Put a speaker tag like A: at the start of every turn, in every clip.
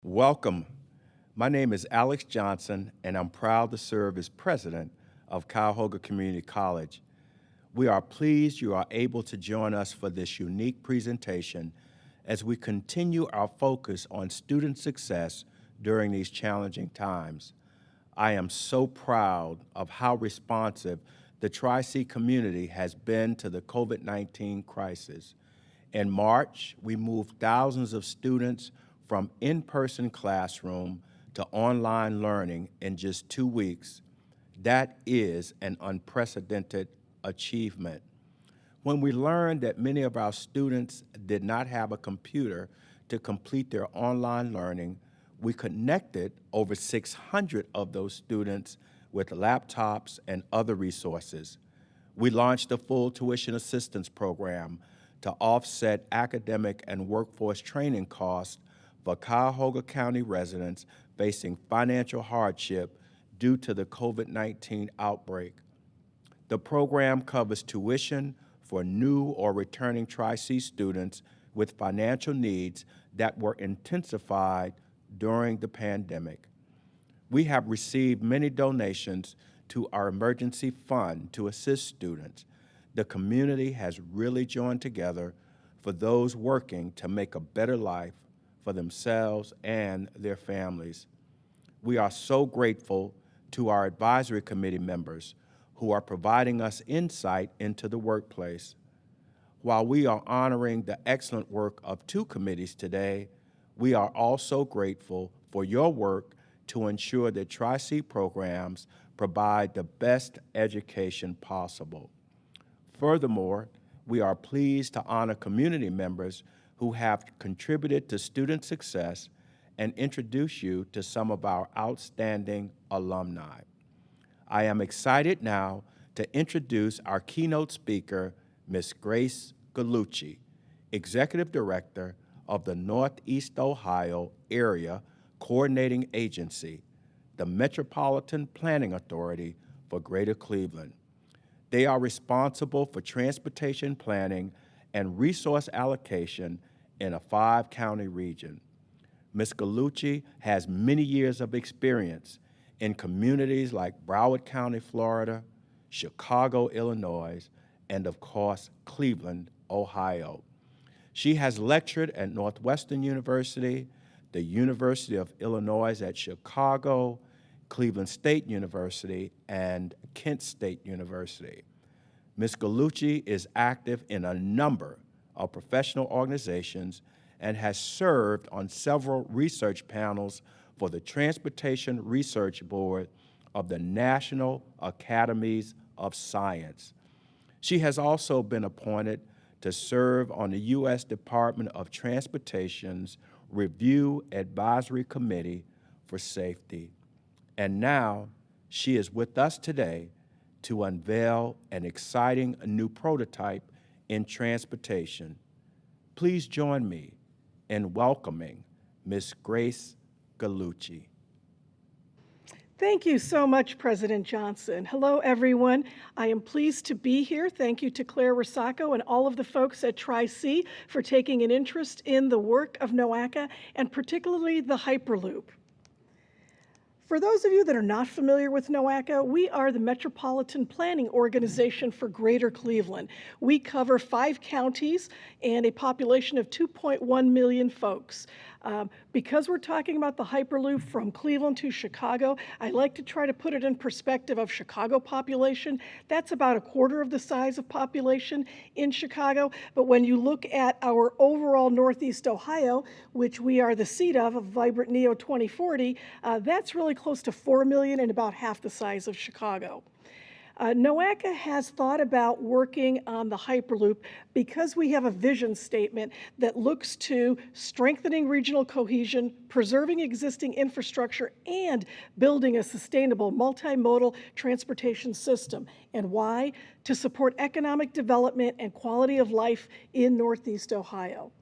A: Welcome. My name is Alex Johnson, and I'm proud to serve as president of Cuyahoga Community College. We are pleased you are able to join us for this unique presentation as we continue our focus on student success during these challenging times. I am so proud of how responsive the Tri-C community has been to the COVID-19 crisis. In March, we moved thousands of students from in-person classroom to online learning in just 2 weeks. That is an unprecedented achievement. When we learned that many of our students did not have a computer to complete their online learning, we connected over 600 of those students with laptops and other resources. We launched a full tuition assistance program to offset academic and workforce training costs for Cuyahoga County residents facing financial hardship due to the COVID-19 outbreak. The program covers tuition for new or returning Tri-C students with financial needs that were intensified during the pandemic. We have received many donations to our emergency fund to assist students. The community has really joined together for those working to make a better life for themselves and their families. We are so grateful to our advisory committee members who are providing us insight into the workplace. While we are honoring the excellent work of 2 committees today, we are also grateful for your work to ensure that Tri-C programs provide the best education possible. Furthermore, we are pleased to honor community members who have contributed to student success and introduce you to some of our outstanding alumni. I am excited now to introduce our keynote speaker, Ms. Grace Gallucci, Executive Director of the Northeast Ohio Area Coordinating Agency, the Metropolitan Planning Authority for Greater Cleveland. They are responsible for transportation planning and resource allocation in a 5-county region. Ms. Gallucci has many years of experience in communities like Broward County, Florida, Chicago, Illinois, and of course, Cleveland, Ohio. She has lectured at Northwestern University, the University of Illinois at Chicago, Cleveland State University, and Kent State University. Ms. Gallucci is active in a number of professional organizations and has served on several research panels for the Transportation Research Board of the National Academies of Science. She has also been appointed to serve on the U.S. Department of Transportation's Review Advisory Committee for Safety. And now she is with us today to unveil an exciting new prototype in transportation. Please join me in welcoming Ms. Grace Gallucci.
B: Thank you so much, President Johnson. Hello, everyone. I am pleased to be here. Thank you to Claire Rosacco and all of the folks at Tri-C for taking an interest in the work of NOACA and particularly the Hyperloop. For those of you that are not familiar with NOACA, we are the Metropolitan Planning Organization for Greater Cleveland. We cover 5 counties and a population of 2.1 million folks. Because we're talking about the Hyperloop from Cleveland to Chicago, I like to try to put it in perspective of Chicago population. That's about 1/4 of the size of population in Chicago. But when you look at our overall Northeast Ohio, which we are the seat of Vibrant Neo 2040, that's really close to 4 million and about half the size of Chicago. NOACA has thought about working on the Hyperloop because we have a vision statement that looks to strengthening regional cohesion, preserving existing infrastructure, and building a sustainable multimodal transportation system. And why? To support economic development and quality of life in Northeast Ohio.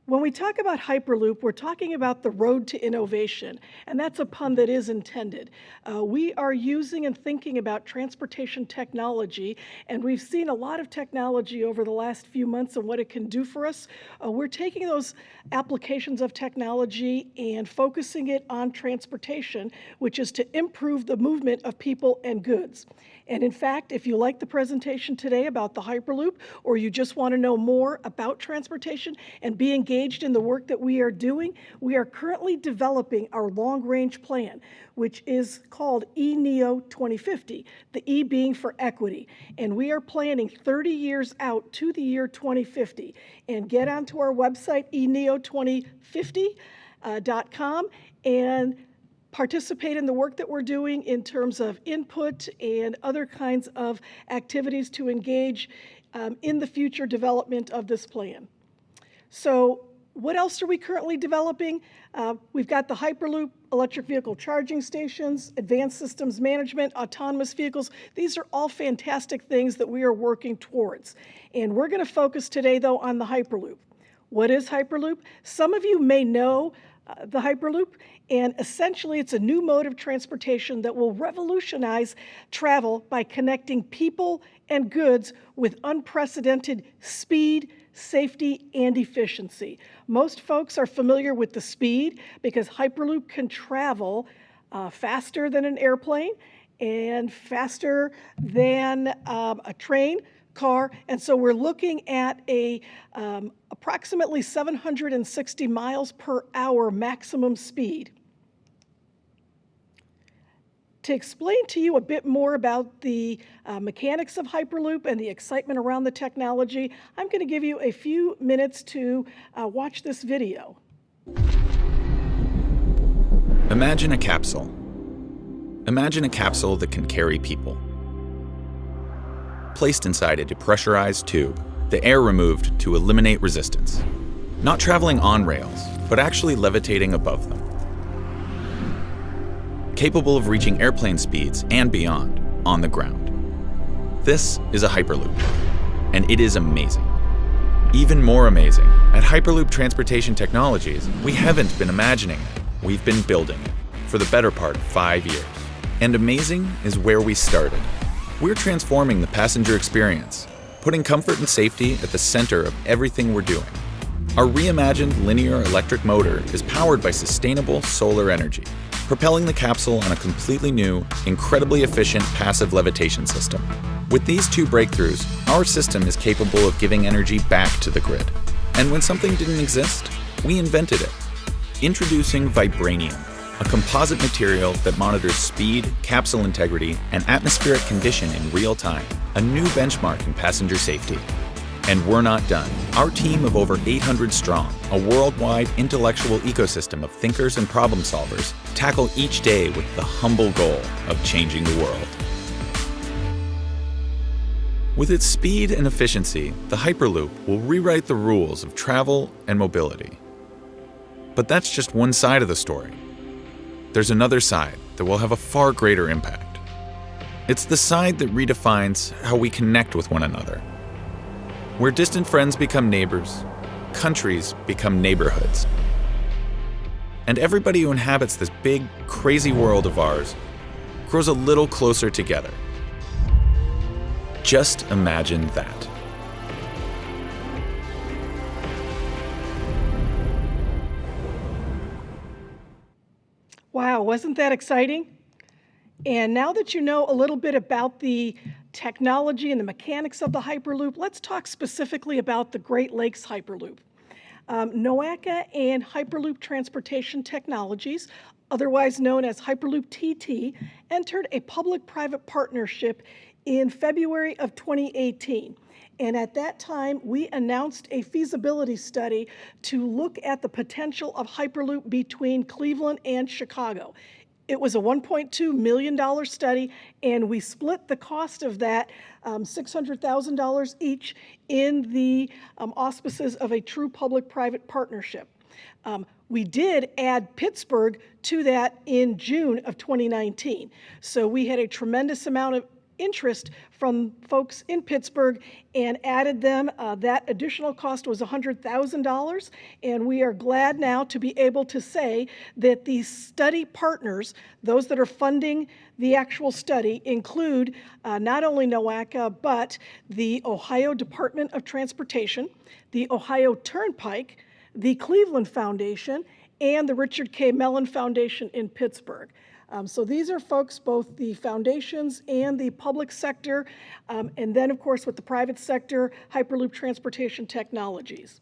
B: When we talk about Hyperloop, we're talking about the road to innovation, and that's a pun that is intended. We are using and thinking about transportation technology, and we've seen a lot of technology over the last few months and what it can do for us. We're taking those applications of technology and focusing it on transportation, which is to improve the movement of people and goods. And in fact, if you like the presentation today about the Hyperloop, or you just want to know more about transportation and be engaged in the work that we are doing, we are currently developing our long-range plan, which is called eNEO 2050, the E being for equity. And we are planning 30 years out to the year 2050. And get onto our website, eneo2050.com, and participate in the work that we're doing in terms of input and other kinds of activities to engage in the future development of this plan. So what else are we currently developing? We've got the Hyperloop electric vehicle charging stations, advanced systems management, autonomous vehicles. These are all fantastic things that we are working towards. And we're going to focus today, though, on the Hyperloop. What is Hyperloop? Some of you may know the Hyperloop, and essentially it's a new mode of transportation that will revolutionize travel by connecting people and goods with unprecedented speed, safety, and efficiency. Most folks are familiar with the speed because Hyperloop can travel faster than an airplane and faster than a train, car, and so we're looking at a approximately 760 miles per hour maximum speed. To explain to you a bit more about the mechanics of Hyperloop and the excitement around the technology, I'm going to give you a few minutes to watch this video.
C: Imagine a capsule. Imagine a capsule that can carry people. Placed inside a depressurized tube, the air removed to eliminate resistance. Not traveling on rails, but actually levitating above them. Capable of reaching airplane speeds and beyond on the ground. This is a Hyperloop, and it is amazing. Even more amazing, at Hyperloop Transportation Technologies, we haven't been imagining it, we've been building it for the better part of 5 years. And amazing is where we started. We're transforming the passenger experience, putting comfort and safety at the center of everything we're doing. Our reimagined linear electric motor is powered by sustainable solar energy, propelling the capsule on a completely new, incredibly efficient passive levitation system. With these two breakthroughs, our system is capable of giving energy back to the grid. And when something didn't exist, we invented it. Introducing Vibranium, a composite material that monitors speed, capsule integrity, and atmospheric condition in real time, a new benchmark in passenger safety. And we're not done. Our team of over 800 strong, a worldwide intellectual ecosystem of thinkers and problem solvers, tackle each day with the humble goal of changing the world. With its speed and efficiency, the Hyperloop will rewrite the rules of travel and mobility. But that's just one side of the story. There's another side that will have a far greater impact. It's the side that redefines how we connect with one another. Where distant friends become neighbors, countries become neighborhoods. And everybody who inhabits this big, crazy world of ours grows a little closer together. Just imagine that.
B: Wow, wasn't that exciting? And now that you know a little bit about the technology and the mechanics of the Hyperloop, let's talk specifically about the Great Lakes Hyperloop. NOACA and Hyperloop Transportation Technologies, otherwise known as Hyperloop TT, entered a public-private partnership in February of 2018. And at that time, we announced a feasibility study to look at the potential of Hyperloop between Cleveland and Chicago. It was a $1.2 million study, and we split the cost of that, $600,000 each, in the auspices of a true public-private partnership. We did add Pittsburgh to that in June of 2019. So we had a tremendous amount of interest from folks in Pittsburgh and added them. That additional cost was $100,000, and we are glad now to be able to say that the study partners, those that are funding the actual study, include not only NOACA, but the Ohio Department of Transportation, the Ohio Turnpike, the Cleveland Foundation, and the Richard K. Mellon Foundation in Pittsburgh. So these are folks, both the foundations and the public sector, and then, of course, with the private sector, Hyperloop Transportation Technologies.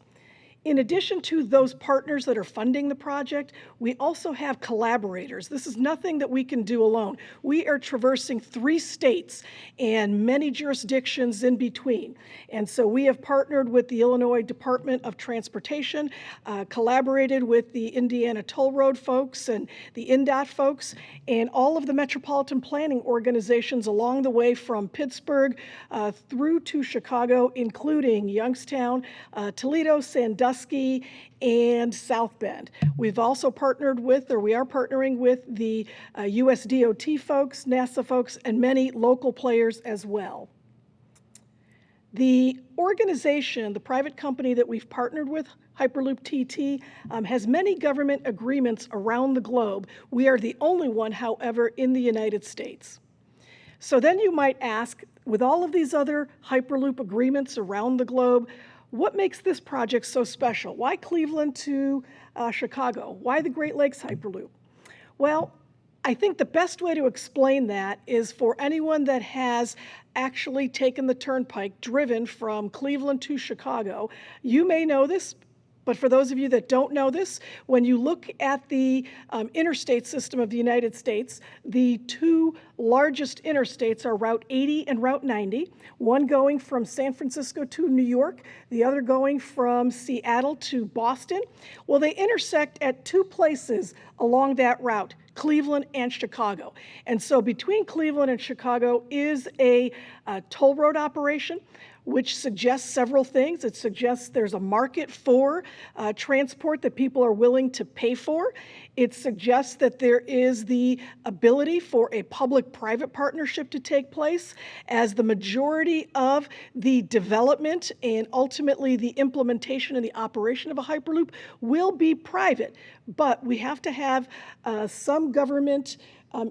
B: In addition to those partners that are funding the project, we also have collaborators. This is nothing that we can do alone. We are traversing 3 states and many jurisdictions in between. And so we have partnered with the Illinois Department of Transportation, collaborated with the Indiana Toll Road folks and the INDOT folks, and all of the metropolitan planning organizations along the way from Pittsburgh through to Chicago, including Youngstown, Toledo, Sandusky, and South Bend. We've also partnered with, or we are partnering with, the US DOT folks, NASA folks, and many local players as well. The organization, the private company that we've partnered with, Hyperloop TT, has many government agreements around the globe. We are the only one, however, in the United States. So then you might ask, with all of these other Hyperloop agreements around the globe, what makes this project so special? Why Cleveland to Chicago? Why the Great Lakes Hyperloop? Well, I think the best way to explain that is for anyone that has actually taken the turnpike, driven from Cleveland to Chicago. You may know this, but for those of you that don't know this, when you look at the interstate system of the United States, the 2 largest interstates are Route 80 and Route 90, one going from San Francisco to New York, the other going from Seattle to Boston. Well, they intersect at 2 places along that route, Cleveland and Chicago. And so between Cleveland and Chicago is a toll road operation, which suggests several things. It suggests there's a market for transport that people are willing to pay for. It suggests that there is the ability for a public-private partnership to take place, as the majority of the development and ultimately the implementation and the operation of a Hyperloop will be private. But we have to have some government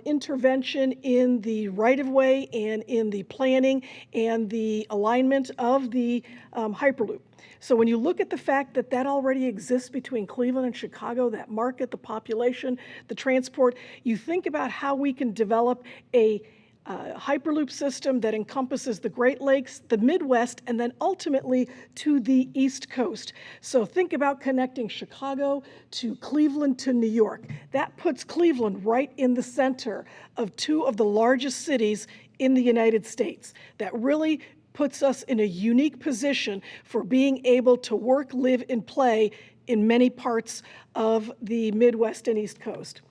B: intervention in the right-of-way and in the planning and the alignment of the Hyperloop. So when you look at the fact that that already exists between Cleveland and Chicago, that market, the population, the transport, you think about how we can develop a Hyperloop system that encompasses the Great Lakes, the Midwest, and then ultimately to the East Coast. So think about connecting Chicago to Cleveland to New York. That puts Cleveland right in the center of 2 of the largest cities in the United States. That really puts us in a unique position for being able to work, live, and play in many parts of the Midwest and East Coast.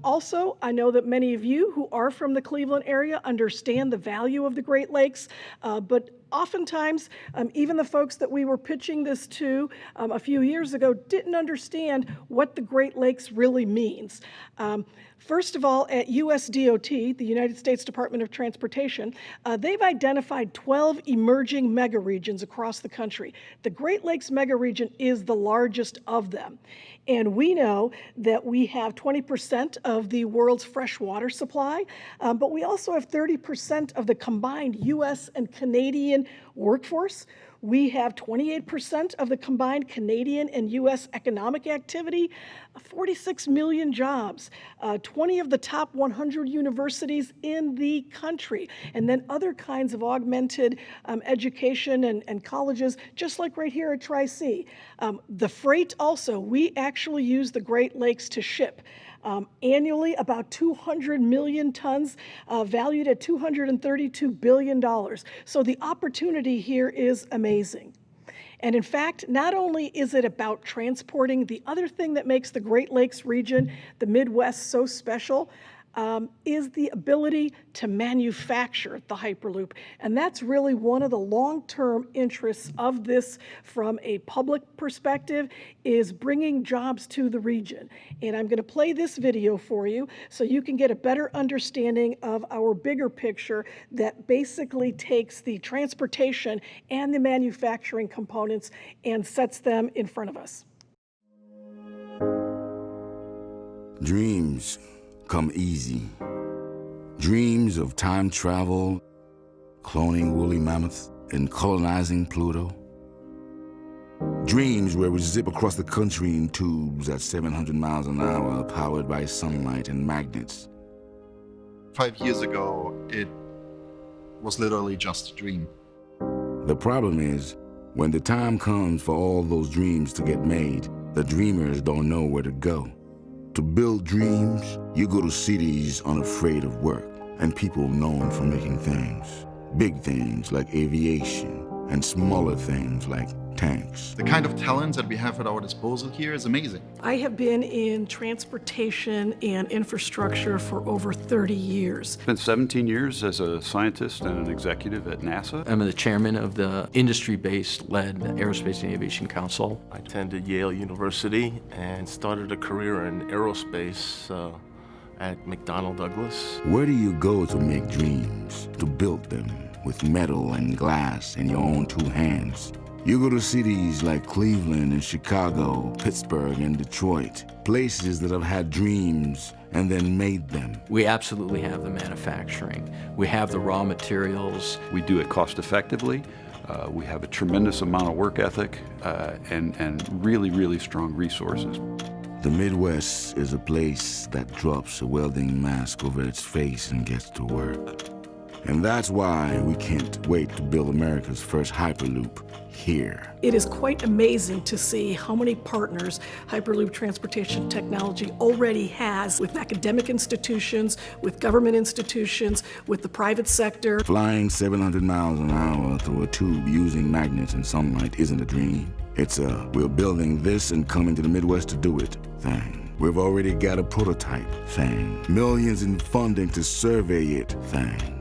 B: Also, I know that many of you who are from the Cleveland area understand the value of the Great Lakes, but oftentimes, even the folks that we were pitching this to a few years ago didn't understand what the Great Lakes really means. First of all, at USDOT, the United States Department of Transportation, they've identified 12 emerging megaregions across the country. The Great Lakes megaregion is the largest of them. And we know that we have 20% of the world's fresh water supply, but we also have 30% of the combined U.S. and Canadian workforce. We have 28% of the combined Canadian and U.S. economic activity, 46 million jobs, 20 of the top 100 universities in the country, and then other kinds of augmented education and colleges, just like right here at Tri-C. The freight also, we actually use the Great Lakes to ship. Annually, about 200 million tons, valued at $232 billion. So the opportunity here is amazing. And in fact, not only is it about transporting, the other thing that makes the Great Lakes region, the Midwest, so special, is the ability to manufacture the Hyperloop. And that's really one of the long-term interests of this from a public perspective, is bringing jobs to the region. And I'm going to play this video for you so you can get a better understanding of our bigger picture that basically takes the transportation and the manufacturing components and sets them in front of us.
D: Dreams come easy. Dreams of time travel, cloning woolly mammoths, and colonizing Pluto. Dreams where we zip across the country in tubes at 700 miles an hour, powered by sunlight and magnets.
E: 5 years ago, it was literally just a dream.
D: The problem is, when the time comes for all those dreams to get made, the dreamers don't know where to go. To build dreams, you go to cities unafraid of work and people known for making things. Big things like aviation and smaller things like tanks.
E: The kind of talent that we have at our disposal here is amazing.
B: I have been in transportation and infrastructure for over 30 years.
F: Spent 17 years as a scientist and an executive at NASA.
G: I'm the chairman of the industry-based led Aerospace and Aviation Council.
H: I attended Yale University and started a career in aerospace at McDonnell Douglas.
D: Where do you go to make dreams, to build them with metal and glass in your own two hands? You go to cities like Cleveland and Chicago, Pittsburgh and Detroit, places that have had dreams and then made them.
G: We absolutely have the manufacturing. We have the raw materials.
F: We do it cost effectively. We have a tremendous amount of work ethic and really, really strong resources.
D: The Midwest is a place that drops a welding mask over its face and gets to work. And that's why we can't wait to build America's first Hyperloop here.
B: It is quite amazing to see how many partners Hyperloop Transportation Technology already has with academic institutions, with government institutions, with the private sector.
D: Flying 700 miles an hour through a tube using magnets and sunlight isn't a dream. It's a we're building this and coming to the Midwest to do it thing. We've already got a prototype thing. Millions in funding to survey it thing.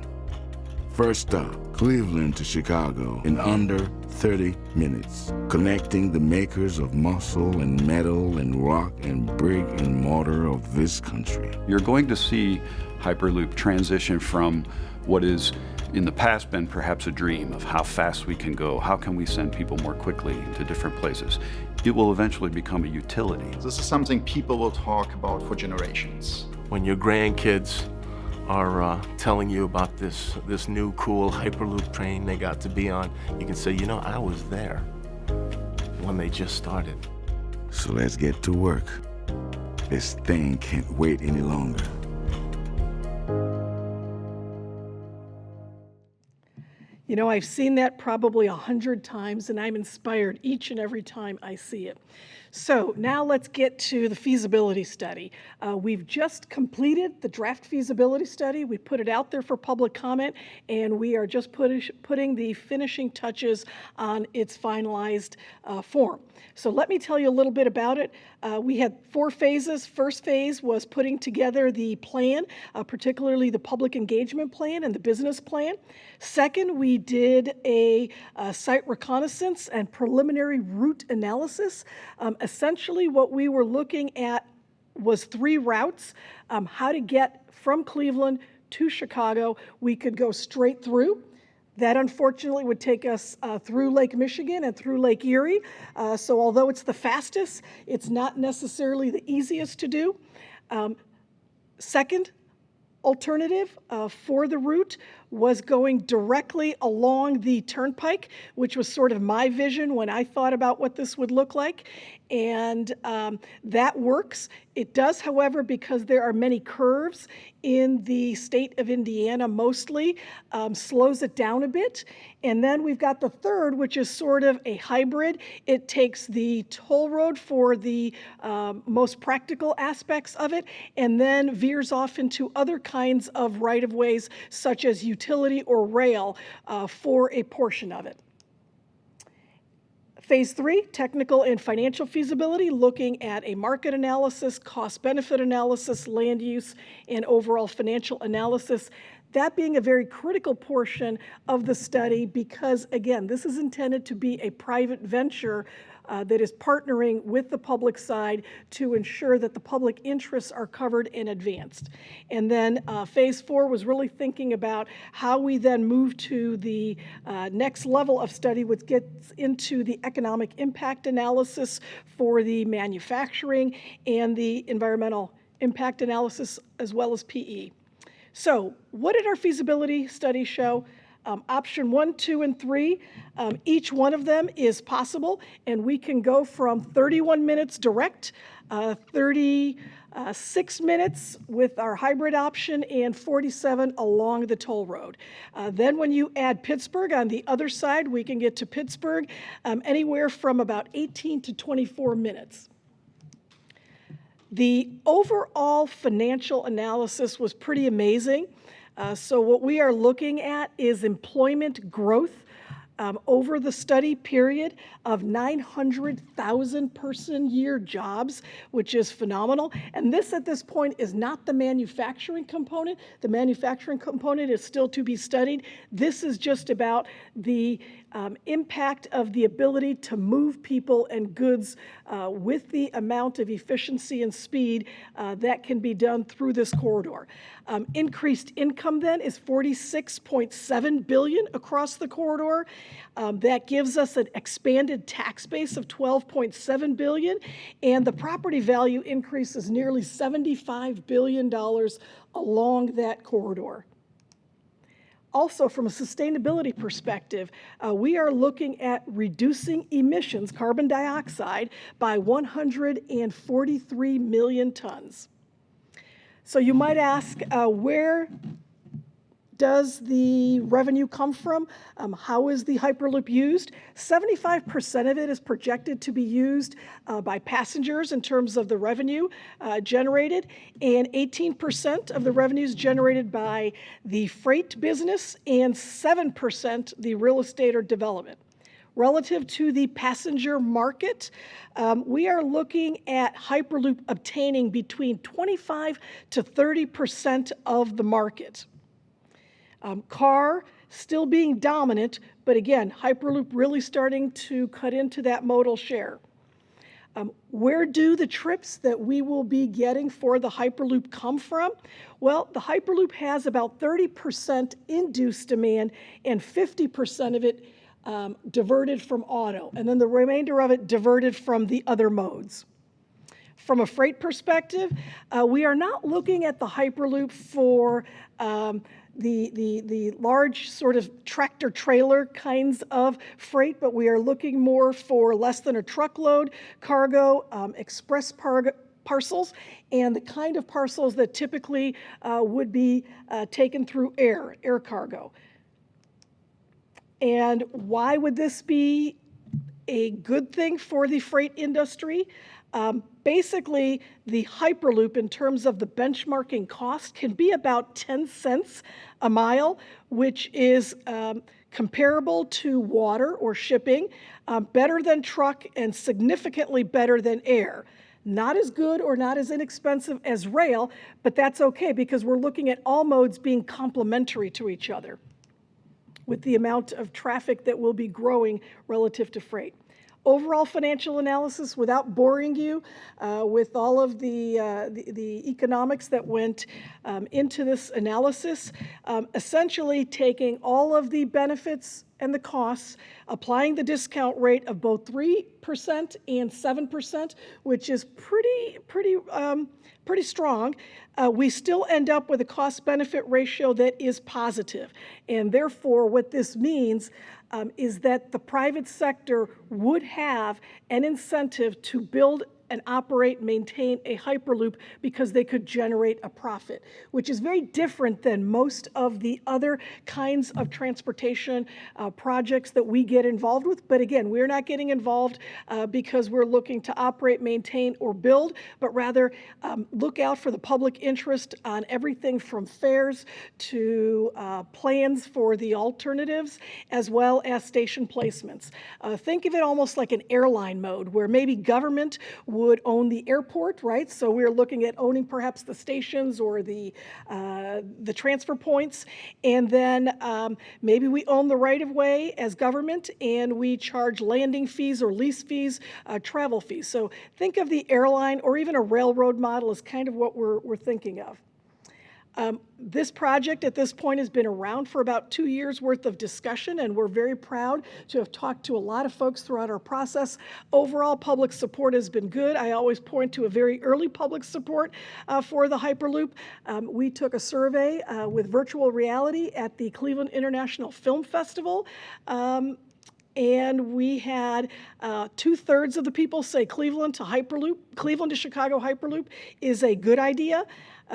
D: First stop, Cleveland to Chicago in under 30 minutes, connecting the makers of muscle and metal and rock and brick and mortar of this country.
F: You're going to see Hyperloop transition from what is in the past been perhaps a dream of how fast we can go, how can we send people more quickly to different places. It will eventually become a utility.
E: This is something people will talk about for generations.
H: When your grandkids are telling you about this new cool Hyperloop train they got to be on, you can say, you know, I was there when they just started.
D: So let's get to work. This thing can't wait any longer.
B: You know, I've seen that probably 100 times, and I'm inspired each and every time I see it. So now let's get to the feasibility study. We've just completed the draft feasibility study. We put it out there for public comment, and we are just putting the finishing touches on its finalized form. So let me tell you a little bit about it. We had 4 phases. First phase was putting together the plan, particularly the public engagement plan and the business plan. Second, we did a site reconnaissance and preliminary route analysis. Essentially, what we were looking at was 3 routes, how to get from Cleveland to Chicago. We could go straight through. That unfortunately would take us through Lake Michigan and through Lake Erie. So although it's the fastest, it's not necessarily the easiest to do. Second alternative for the route was going directly along the turnpike, which was sort of my vision when I thought about what this would look like. And that works. It does, however, because there are many curves in the state of Indiana mostly, slows it down a bit. And then we've got the third, which is sort of a hybrid. It takes the toll road for the most practical aspects of it, and then veers off into other kinds of right-of-ways, such as utility or rail, for a portion of it. Phase 3, technical and financial feasibility, looking at a market analysis, cost-benefit analysis, land use, and overall financial analysis. That being a very critical portion of the study because, again, this is intended to be a private venture that is partnering with the public side to ensure that the public interests are covered and advanced. And then phase 4 was really thinking about how we then move to the next level of study, which gets into the economic impact analysis for the manufacturing and the environmental impact analysis, as well as PE. So what did our feasibility study show? Option 1, 2, and 3, each one of them is possible, and we can go from 31 minutes direct, 36 minutes with our hybrid option, and 47 along the toll road. Then when you add Pittsburgh on the other side, we can get to Pittsburgh anywhere from about 18 to 24 minutes. The overall financial analysis was pretty amazing. So what we are looking at is employment growth over the study period of 900,000 person-year jobs, which is phenomenal. And this, at this point, is not the manufacturing component. The manufacturing component is still to be studied. This is just about the impact of the ability to move people and goods with the amount of efficiency and speed that can be done through this corridor. Increased income then is $46.7 billion across the corridor. That gives us an expanded tax base of $12.7 billion, and the property value increase is nearly $75 billion along that corridor. Also, from a sustainability perspective, we are looking at reducing emissions, carbon dioxide, by 143 million tons. So you might ask, where does the revenue come from? How is the Hyperloop used? 75% of it is projected to be used by passengers in terms of the revenue generated, and 18% of the revenues generated by the freight business, and 7% the real estate or development. Relative to the passenger market, we are looking at Hyperloop obtaining between 25 to 30% of the market. Car still being dominant, but again, Hyperloop really starting to cut into that modal share. Where do the trips that we will be getting for the Hyperloop come from? Well, the Hyperloop has about 30% induced demand and 50% of it diverted from auto, and then the remainder of it diverted from the other modes. From a freight perspective, we are not looking at the Hyperloop for the large sort of tractor trailer kinds of freight, but we are looking more for less than a truckload cargo, express parcels, and the kind of parcels that typically would be taken through air cargo. And why would this be a good thing for the freight industry? Basically, the Hyperloop, in terms of the benchmarking cost, can be about 10 cents a mile, which is comparable to water or shipping, better than truck, and significantly better than air. Not as good or not as inexpensive as rail, but that's okay because we're looking at all modes being complementary to each other with the amount of traffic that will be growing relative to freight. Overall financial analysis, without boring you with all of the economics that went into this analysis, essentially taking all of the benefits and the costs, applying the discount rate of both 3% and 7%, which is pretty strong, we still end up with a cost-benefit ratio that is positive. And therefore, what this means is that the private sector would have an incentive to build and operate, maintain a Hyperloop because they could generate a profit, which is very different than most of the other kinds of transportation projects that we get involved with. But again, we're not getting involved because we're looking to operate, maintain, or build, but rather look out for the public interest on everything from fares to plans for the alternatives, as well as station placements. Think of it almost like an airline mode, where maybe government would own the airport, right? So we're looking at owning perhaps the stations or the transfer points, and then maybe we own the right-of-way as government, and we charge landing fees or lease fees, travel fees. So think of the airline or even a railroad model as kind of what we're thinking of. This project at this point has been around for about 2 years worth of discussion, and we're very proud to have talked to a lot of folks throughout our process. Overall, public support has been good. I always point to a very early public support for the Hyperloop. We took a survey with virtual reality at the Cleveland International Film Festival. And we had 2/3 of the people say Cleveland to Chicago Hyperloop is a good idea.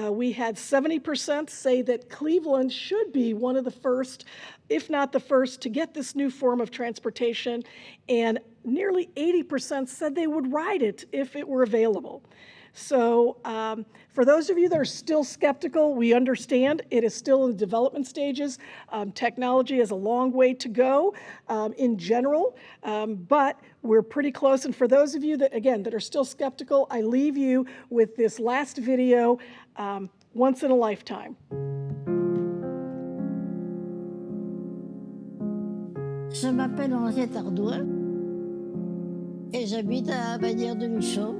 B: We had 70% say that Cleveland should be one of the first, if not the first, to get this new form of transportation, and nearly 80% said they would ride it if it were available. So for those of you that are still skeptical, we understand it is still in the development stages. Technology has a long way to go in general, but we're pretty close. And for those of you that, again, that are still skeptical, I leave you with this last video, once in a lifetime.
I: Je m'appelle Henriette Ardouin et j'habite à Bagnères de Luchon.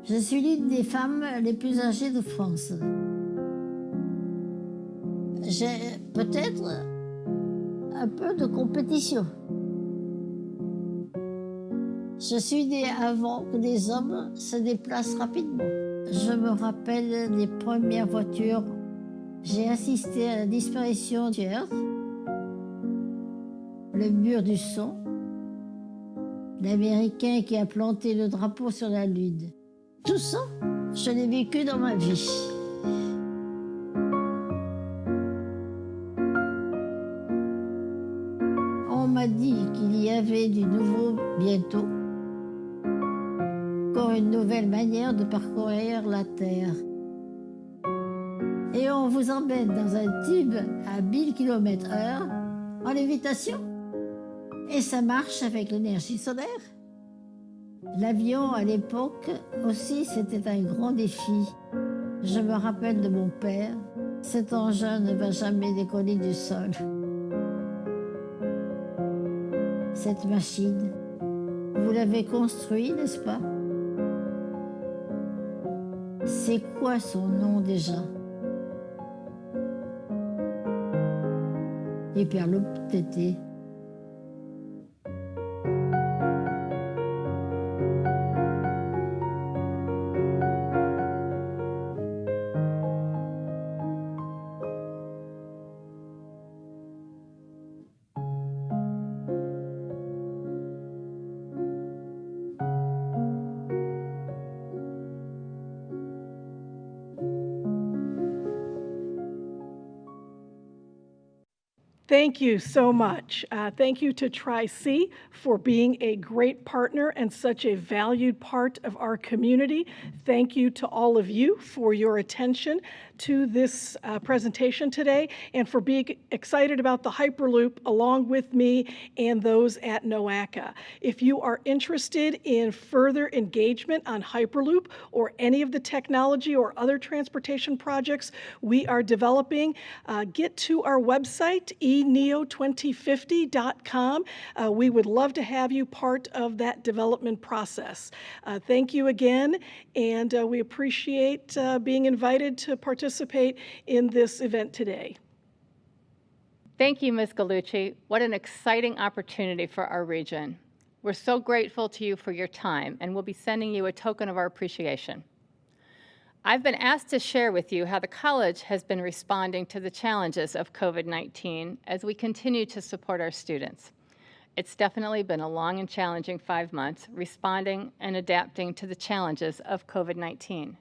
I: Je suis l'une des femmes les plus âgées de France. J'ai peut-être un peu de compétition. Je suis née avant que les hommes se déplacent rapidement. Je me rappelle des premières voitures. J'ai assisté à la disparition du Earth, le mur du son, l'Américain qui a planté le drapeau sur la Lune. Tout ça, je l'ai vécu dans ma vie. On m'a dit qu'il y avait du nouveau bientôt. Encore une nouvelle manière de parcourir la Terre. Et on vous emmène dans un tube à 1000 km/h en lévitation. Et ça marche avec l'énergie solaire. L'avion, à l'époque, aussi, c'était un grand défi. Je me rappelle de mon père. Cet engin ne va jamais décoller du sol. Cette machine, vous l'avez construite, n'est-ce pas? C'est quoi son nom déjà? Hyperloop TT.
B: Thank you so much. Thank you to Tri-C for being a great partner and such a valued part of our community. Thank you to all of you for your attention to this presentation today and for being excited about the Hyperloop along with me and those at NOACA. If you are interested in further engagement on Hyperloop or any of the technology or other transportation projects we are developing, get to our website, eneo2050.com. We would love to have you part of that development process. Thank you again, and we appreciate being invited to participate in this event today.
J: Thank you, Ms. Gallucci. What an exciting opportunity for our region. We're so grateful to you for your time, and we'll be sending you a token of our appreciation. I've been asked to share with you how the college has been responding to the challenges of COVID-19 as we continue to support our students. It's definitely been a long and challenging 5 months responding and adapting to the challenges of COVID-19.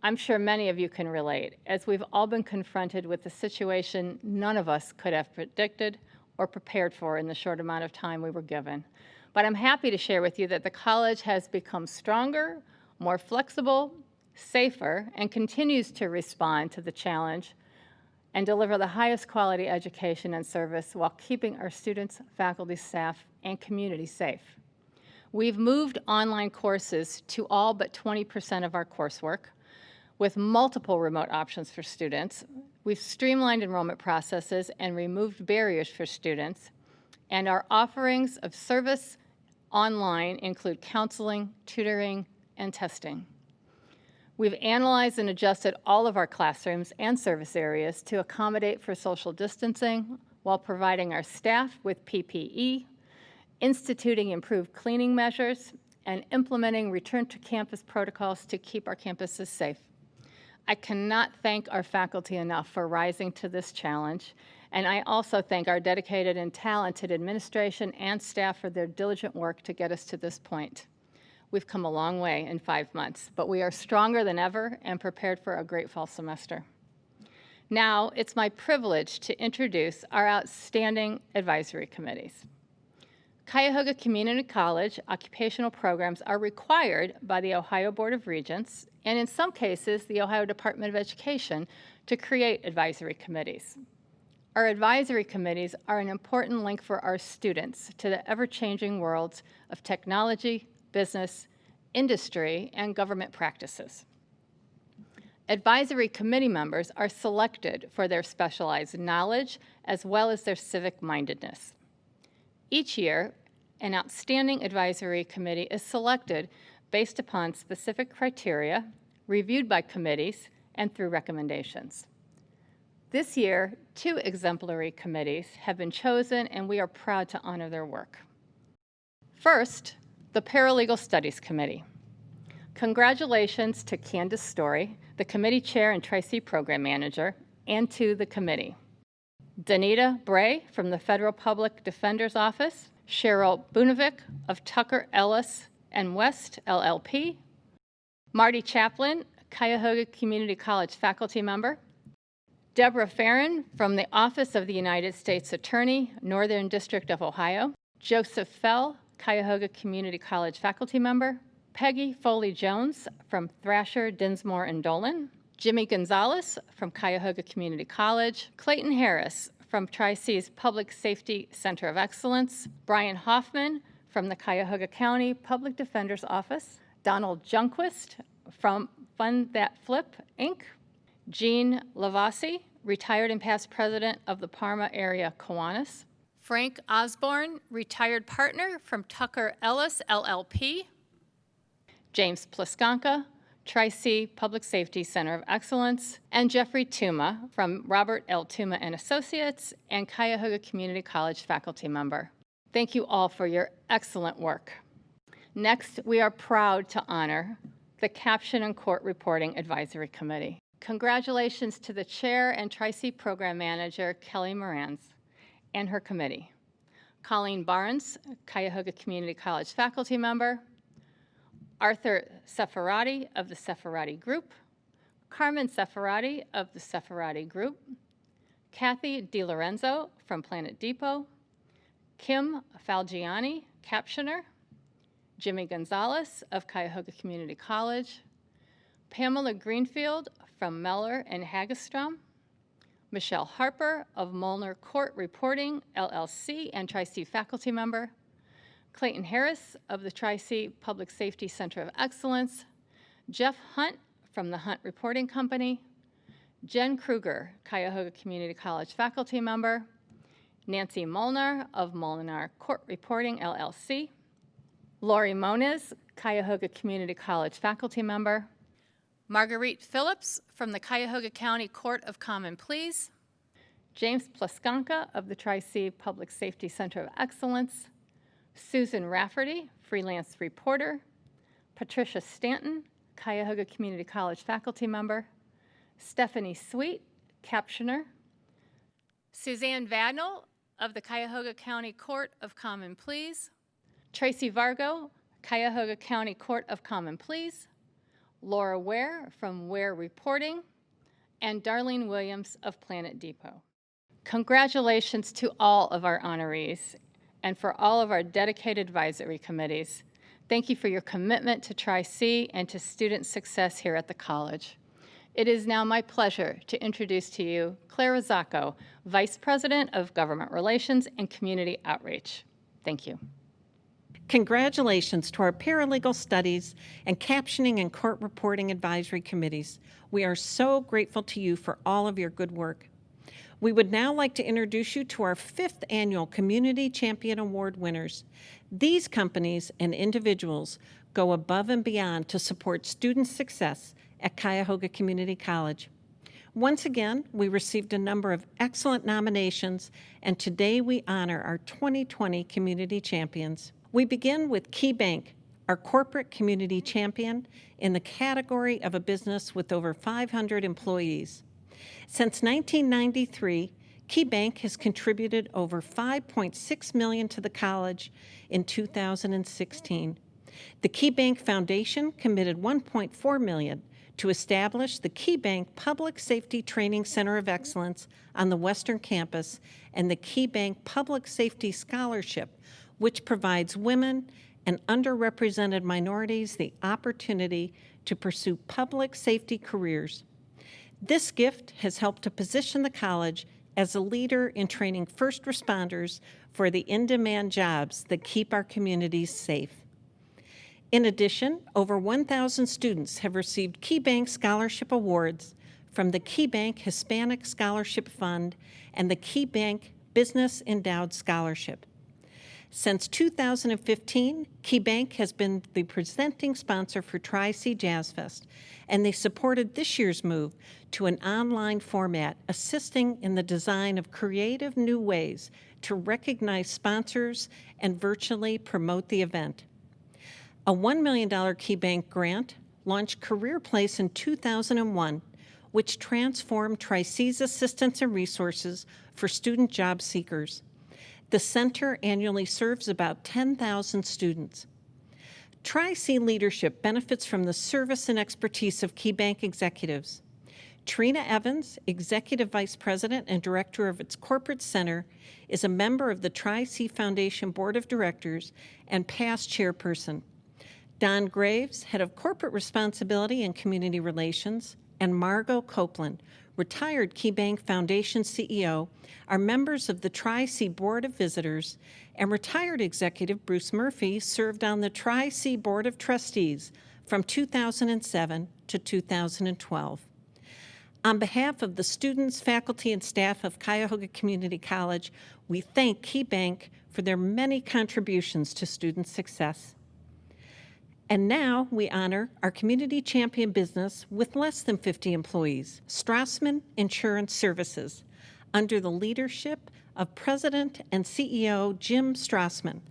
J: I'm sure many of you can relate, as we've all been confronted with a situation none of us could have predicted or prepared for in the short amount of time we were given. But I'm happy to share with you that the college has become stronger, more flexible, safer, and continues to respond to the challenge and deliver the highest quality education and service while keeping our students, faculty, staff, and community safe. We've moved online courses to all but 20% of our coursework, with multiple remote options for students. We've streamlined enrollment processes and removed barriers for students, and our offerings of service online include counseling, tutoring, and testing. We've analyzed and adjusted all of our classrooms and service areas to accommodate for social distancing while providing our staff with PPE, instituting improved cleaning measures, and implementing return to campus protocols to keep our campuses safe. I cannot thank our faculty enough for rising to this challenge, and I also thank our dedicated and talented administration and staff for their diligent work to get us to this point. We've come a long way in 5 months, but we are stronger than ever and prepared for a great fall semester. Now, it's my privilege to introduce our outstanding advisory committees. Cuyahoga Community College occupational programs are required by the Ohio Board of Regents, and in some cases, the Ohio Department of Education, to create advisory committees. Our advisory committees are an important link for our students to the ever-changing worlds of technology, business, industry, and government practices. Advisory committee members are selected for their specialized knowledge as well as their civic mindedness. Each year, an outstanding advisory committee is selected based upon specific criteria, reviewed by committees, and through recommendations. This year, 2 exemplary committees have been chosen, and we are proud to honor their work. First, the Paralegal Studies Committee. Congratulations to Candace Story, the committee chair and Tri-C program manager, and to the committee. Danita Bray from the Federal Public Defender's Office, Cheryl Bunovic of Tucker Ellis and West LLP, Marty Chaplin, Cuyahoga Community College faculty member, Deborah Farron from the Office of the United States Attorney, Northern District of Ohio, Joseph Fell, Cuyahoga Community College faculty member, Peggy Foley-Jones from Thrasher, Dinsmore, and Dolan, Jimmy Gonzalez from Cuyahoga Community College, Clayton Harris from Tri-C's Public Safety Center of Excellence, Brian Hoffman from the Cuyahoga County Public Defender's Office, Donald Junquist from Fund That Flip, Inc., Jean Lavasi, retired and past president of the Parma area Kiwanis, Frank Osborne, retired partner from Tucker Ellis, LLP, James Pliskanka, Tri-C Public Safety Center of Excellence, and Jeffrey Tuma from Robert L. Tuma and Associates and Cuyahoga Community College faculty member. Thank you all for your excellent work. Next, we are proud to honor the Caption and Court Reporting Advisory Committee. Congratulations to the chair and Tri-C program manager, Kelly Morans, and her committee. Colleen Barnes, Cuyahoga Community College faculty member, Arthur Sefarati of the Sefarati Group, Carmen Sefarati of the Sefarati Group, Kathy DiLorenzo from Planet Depot, Kim Falgiani, Captioner, Jimmy Gonzalez of Cuyahoga Community College, Pamela Greenfield from Meller and Hagestrom, Michelle Harper of Molnar Court Reporting, LLC, and Tri-C faculty member, Clayton Harris of the Tri-C Public Safety Center of Excellence, Jeff Hunt from the Hunt Reporting Company, Jen Kruger, Cuyahoga Community College faculty member, Nancy Molnar of Molnar Court Reporting, LLC, Lori Moniz, Cuyahoga Community College faculty member, Marguerite Phillips from the Cuyahoga County Court of Common Pleas, James Pliskanka of the Tri-C Public Safety Center of Excellence, Susan Rafferty, freelance reporter, Patricia Stanton, Cuyahoga Community College faculty member, Stephanie Sweet, captioner, Suzanne Vadnal of the Cuyahoga County Court of Common Pleas, Tracy Vargo, Cuyahoga County Court of Common Pleas, Laura Ware from Ware Reporting, and Darlene Williams of Planet Depot. Congratulations to all of our honorees and for all of our dedicated advisory committees. Thank you for your commitment to Tri-C and to student success here at the college. It is now my pleasure to introduce to you Claire Zacco, Vice President of Government Relations and Community Outreach. Thank you.
K: Congratulations to our paralegal studies and captioning and court reporting advisory committees. We are so grateful to you for all of your good work. We would now like to introduce you to our 5th annual Community Champion Award winners. These companies and individuals go above and beyond to support student success at Cuyahoga Community College. Once again, we received a number of excellent nominations, and today we honor our 2020 Community Champions. We begin with Key Bank, our corporate community champion in the category of a business with over 500 employees. Since 1993, Key Bank has contributed over $5.6 million to the college in 2016. The Key Bank Foundation committed $1.4 million to establish the Key Bank Public Safety Training Center of Excellence on the Western Campus and the Key Bank Public Safety Scholarship, which provides women and underrepresented minorities the opportunity to pursue public safety careers. This gift has helped to position the college as a leader in training first responders for the in-demand jobs that keep our communities safe. In addition, over 1,000 students have received Key Bank Scholarship Awards from the Key Bank Hispanic Scholarship Fund and the Key Bank Business Endowed Scholarship. Since 2015, Key Bank has been the presenting sponsor for Tri-C Jazz Fest, and they supported this year's move to an online format, assisting in the design of creative new ways to recognize sponsors and virtually promote the event. A $1 million Key Bank grant launched Career Place in 2001, which transformed Tri-C's assistance and resources for student job seekers. The center annually serves about 10,000 students. Tri-C leadership benefits from the service and expertise of Key Bank executives. Trina Evans, Executive Vice President and Director of its Corporate Center, is a member of the Tri-C Foundation Board of Directors and past chairperson. Don Graves, Head of Corporate Responsibility and Community Relations, and Margot Copeland, retired Key Bank Foundation CEO, are members of the Tri-C Board of Visitors, and retired executive Bruce Murphy served on the Tri-C Board of Trustees from 2007 to 2012. On behalf of the students, faculty, and staff of Cuyahoga Community College, we thank Key Bank for their many contributions to student success. And now we honor our community champion business with less than 50 employees, Strassman Insurance Services, under the leadership of President and CEO Jim Strassman.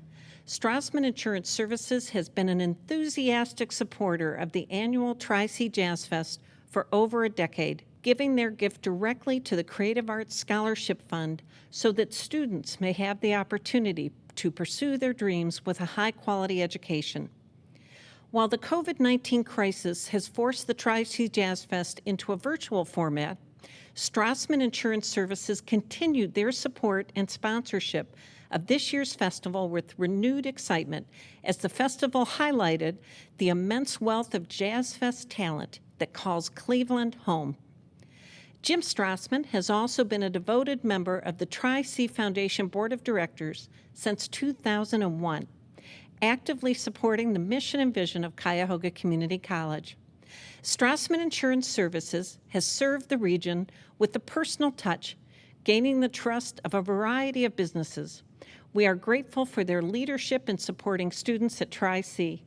K: Strassman Insurance Services has been an enthusiastic supporter of the annual Tri-C Jazz Fest for over a decade, giving their gift directly to the Creative Arts Scholarship Fund so that students may have the opportunity to pursue their dreams with a high-quality education. While the COVID-19 crisis has forced the Tri-C Jazz Fest into a virtual format, Strassman Insurance Services continued their support and sponsorship of this year's festival with renewed excitement as the festival highlighted the immense wealth of Jazz Fest talent that calls Cleveland home. Jim Strassman has also been a devoted member of the Tri-C Foundation Board of Directors since 2001. Actively supporting the mission and vision of Cuyahoga Community College. Strassman Insurance Services has served the region with a personal touch, gaining the trust of a variety of businesses. We are grateful for their leadership in supporting students at Tri-C.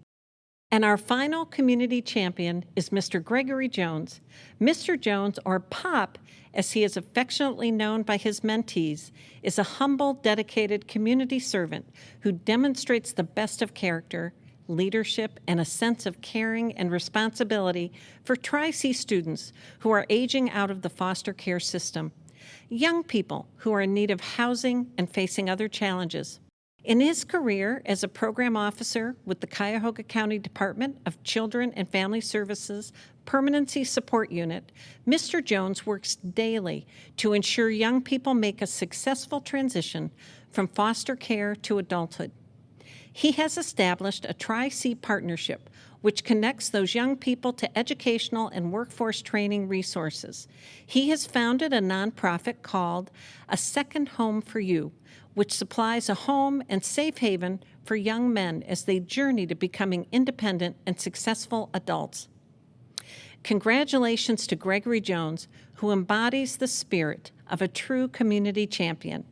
K: And our final community champion is Mr. Gregory Jones. Mr. Jones, or Pop, as he is affectionately known by his mentees, is a humble, dedicated community servant who demonstrates the best of character, leadership, and a sense of caring and responsibility for Tri-C students who are aging out of the foster care system. young people who are in need of housing and facing other challenges. In his career as a program officer with the Cuyahoga County Department of Children and Family Services Permanency Support Unit, Mr. Jones works daily to ensure young people make a successful transition from foster care to adulthood. He has established a Tri-C partnership which connects those young people to educational and workforce training resources. He has founded a nonprofit called A Second Home for You, which supplies a home and safe haven for young men as they journey to becoming independent and successful adults. Congratulations to Gregory Jones, who embodies the spirit of a true community champion.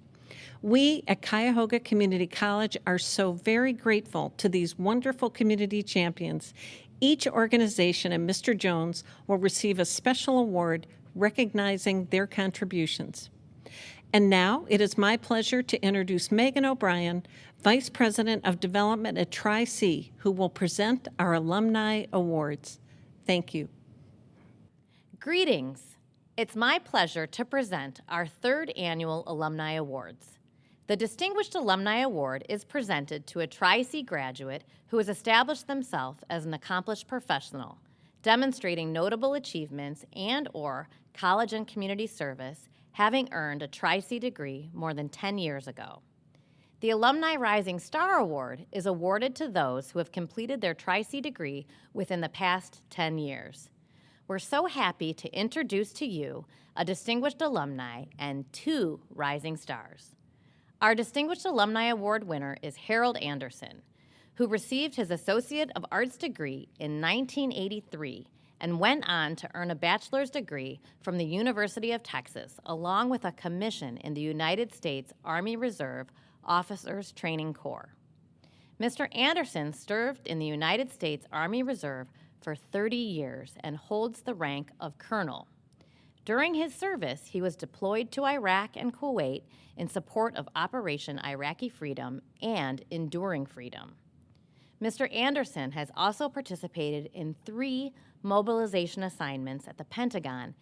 K: We at Cuyahoga Community College are so very grateful to these wonderful community champions. Each organization and Mr. Jones will receive a special award recognizing their contributions. And now it is my pleasure to introduce Megan O'Brien, Vice President of Development at Tri-C, who will present our Alumni Awards. Thank you.
L: Greetings. It's my pleasure to present our third annual Alumni Awards. The Distinguished Alumni Award is presented to a Tri-C graduate who has established themselves as an accomplished professional, demonstrating notable achievements and/or college and community service, having earned a Tri-C degree more than 10 years ago. The Alumni Rising Star Award is awarded to those who have completed their Tri-C degree within the past 10 years. We're so happy to introduce to you a distinguished alumni and 2 rising stars. Our Distinguished Alumni Award winner is Harold Anderson, who received his Associate of Arts degree in 1983 and went on to earn a bachelor's degree from the University of Texas, along with a commission in the United States Army Reserve Officers Training Corps. Mr. Anderson served in the United States Army Reserve for 30 years and holds the rank of colonel. During his service, he was deployed to Iraq and Kuwait in support of Operation Iraqi Freedom and Enduring Freedom. Mr. Anderson has also participated in 3 mobilization assignments at the Pentagon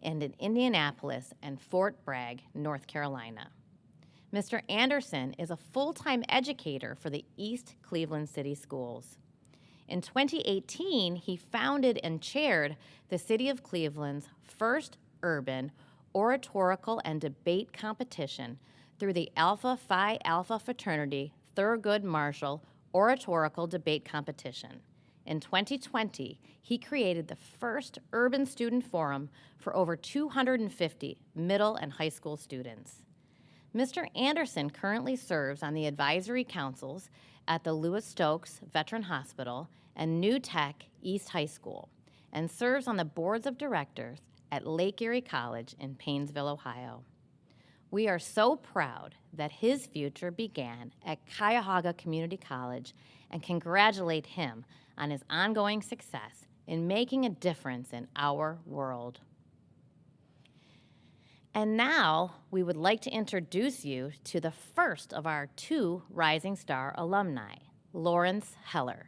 L: and in Indianapolis and Fort Bragg, North Carolina. Mr. Anderson is a full-time educator for the East Cleveland City Schools. In 2018, he founded and chaired the City of Cleveland's first urban oratorical and debate competition through the Alpha Phi Alpha Fraternity Thurgood Marshall Oratorical Debate Competition. In 2020, he created the first urban student forum for over 250 middle and high school students. Mr. Anderson currently serves on the advisory councils at the Lewis Stokes Veteran Hospital and New Tech East High School, and serves on the boards of directors at Lake Erie College in Painesville, Ohio. We are so proud that his future began at Cuyahoga Community College and congratulate him on his ongoing success in making a difference in our world. And now we would like to introduce you to the first of our 2 Rising Star alumni, Lawrence Heller.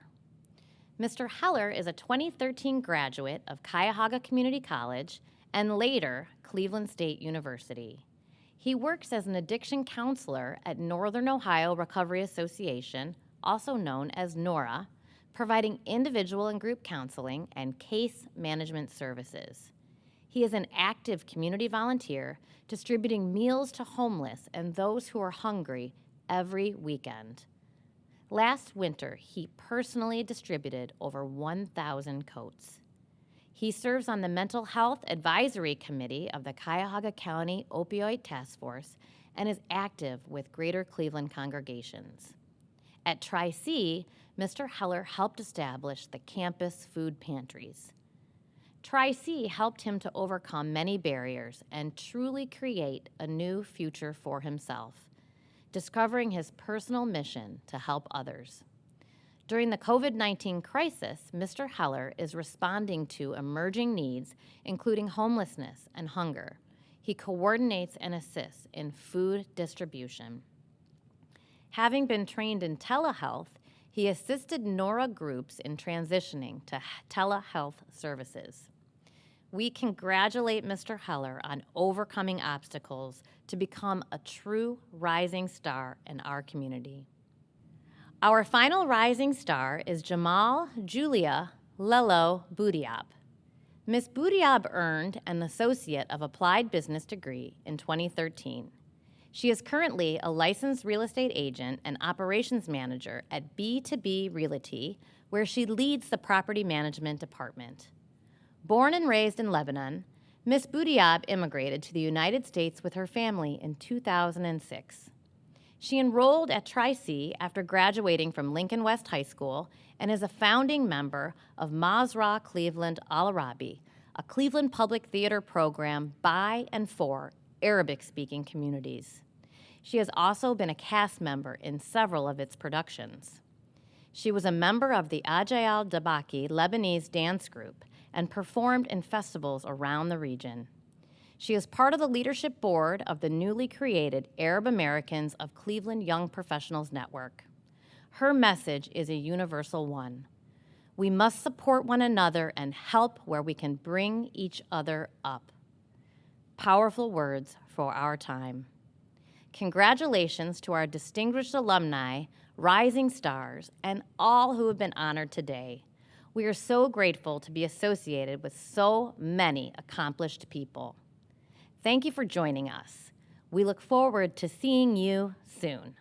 L: Mr. Heller is a 2013 graduate of Cuyahoga Community College and later Cleveland State University. He works as an addiction counselor at Northern Ohio Recovery Association, also known as NORA, providing individual and group counseling and case management services. He is an active community volunteer, distributing meals to homeless and those who are hungry every weekend. Last winter, he personally distributed over 1,000 coats. He serves on the Mental Health Advisory Committee of the Cuyahoga County Opioid Task Force and is active with Greater Cleveland congregations. At Tri-C, Mr. Heller helped establish the campus food pantries. Tri-C helped him to overcome many barriers and truly create a new future for himself, discovering his personal mission to help others. During the COVID-19 crisis, Mr. Heller is responding to emerging needs, including homelessness and hunger. He coordinates and assists in food distribution. Having been trained in telehealth, he assisted NORA groups in transitioning to telehealth services. we congratulate Mr. Heller on overcoming obstacles to become a true rising star in our community. Our final rising star is Jamal Julia Lelo Boudiab. Ms. Boudiab earned an Associate of Applied Business degree in 2013. She is currently a licensed real estate agent and operations manager at B2B Realty, where she leads the property management department. Born and raised in Lebanon, Ms. Boudiab immigrated to the United States with her family in 2006. She enrolled at Tri-C after graduating from Lincoln West High School and is a founding member of Mazra Cleveland Al Arabi, a Cleveland Public Theater program by and for Arabic-speaking communities. She has also been a cast member in several of its productions. She was a member of the Ajayal Dabaki Lebanese dance group and performed in festivals around the region. She is part of the leadership board of the newly created Arab Americans of Cleveland Young Professionals Network. Her message is a universal one. We must support one another and help where we can bring each other up. Powerful words for our time. Congratulations to our distinguished alumni, rising stars, and all who have been honored today. We are so grateful to be associated with so many accomplished people. Thank you for joining us. We look forward to seeing you soon.